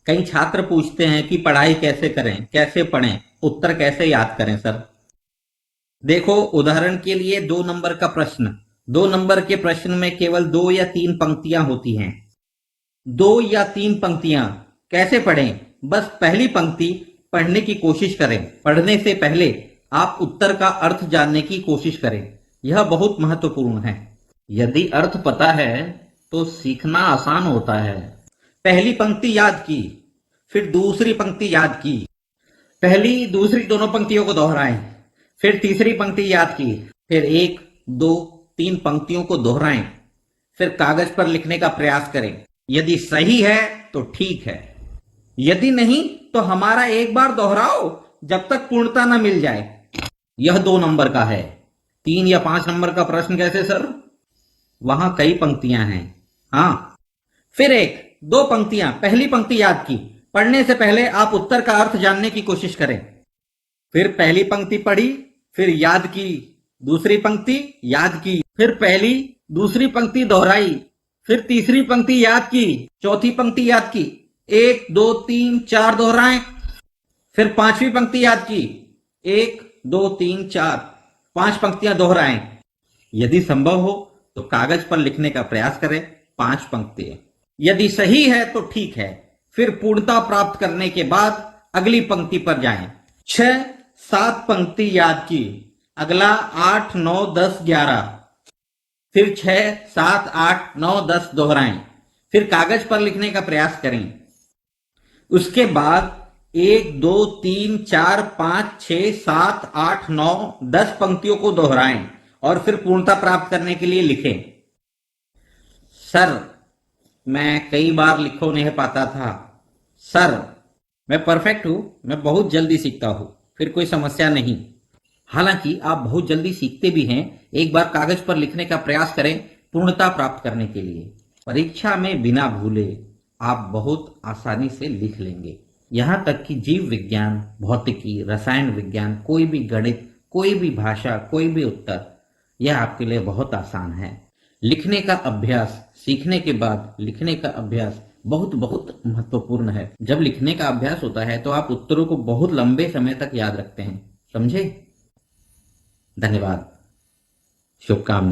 कई छात्र पूछते हैं कि पढ़ाई कैसे करें, कैसे पढ़ें, उत्तर कैसे याद करें सर। देखो, उदाहरण के लिए 2 नंबर का प्रश्न। 2 नंबर के प्रश्न में केवल 2 या 3 पंक्तियां होती हैं। 2 या 3 पंक्तियां कैसे पढ़ें? बस पहली पंक्ति पढ़ने की कोशिश करें। पढ़ने से पहले आप उत्तर का अर्थ जानने की कोशिश करें। यह बहुत महत्वपूर्ण है। यदि अर्थ पता है तो सीखना आसान होता है। पहली पंक्ति याद की, फिर दूसरी पंक्ति याद की, पहली दूसरी दोनों पंक्तियों को दोहराएं, फिर तीसरी पंक्ति याद की, फिर 1, 2, 3 पंक्तियों को दोहराएं, फिर कागज पर लिखने का प्रयास करें। यदि सही है तो ठीक है, यदि नहीं तो हमारा एक बार दोहराओ जब तक पूर्णता न मिल जाए। यह 2 नंबर का है। 3 या 5 नंबर का प्रश्न कैसे सर? वहां कई पंक्तियां हैं। हाँ, फिर 1, 2 पंक्तियां, पहली पंक्ति याद की। पढ़ने से पहले आप उत्तर का अर्थ जानने की कोशिश करें। फिर पहली पंक्ति पढ़ी, फिर याद की, दूसरी पंक्ति याद की, फिर पहली दूसरी पंक्ति दोहराई, फिर तीसरी पंक्ति याद की, चौथी पंक्ति याद की, 1, 2, 3, 4 दोहराएं, फिर पांचवी पंक्ति याद की, 1, 2, 3, 4, 5 पंक्तियां दोहराएं। यदि संभव हो तो कागज पर लिखने का प्रयास करें 5 पंक्तियां। यदि सही है तो ठीक है, फिर पूर्णता प्राप्त करने के बाद अगली पंक्ति पर जाएं। 6, 7 पंक्ति याद की, अगला 8, 9, 10, 11, फिर 6, 7, 8, 9, 10 दोहराएं, फिर कागज पर लिखने का प्रयास करें। उसके बाद 1, 2, 3, 4, 5, 6, 7, 8, 9, 10 पंक्तियों को दोहराएं और फिर पूर्णता प्राप्त करने के लिए लिखें। सर, मैं कई बार लिख नहीं पाता था। सर, मैं परफेक्ट हूं, मैं बहुत जल्दी सीखता हूं, फिर कोई समस्या नहीं। हालांकि आप बहुत जल्दी सीखते भी हैं। एक बार कागज पर लिखने का प्रयास करें पूर्णता प्राप्त करने के लिए। परीक्षा में बिना भूले आप बहुत आसानी से लिख लेंगे। यहां तक कि जीव विज्ञान, भौतिकी, रसायन विज्ञान, कोई भी गणित, कोई भी भाषा, कोई भी उत्तर, यह आपके लिए बहुत आसान है। लिखने का अभ्यास, सीखने के बाद लिखने का अभ्यास बहुत बहुत महत्वपूर्ण है। जब लिखने का अभ्यास होता है तो आप उत्तरों को बहुत लंबे समय तक याद रखते हैं। समझे? धन्यवाद। शुभकामनाएं।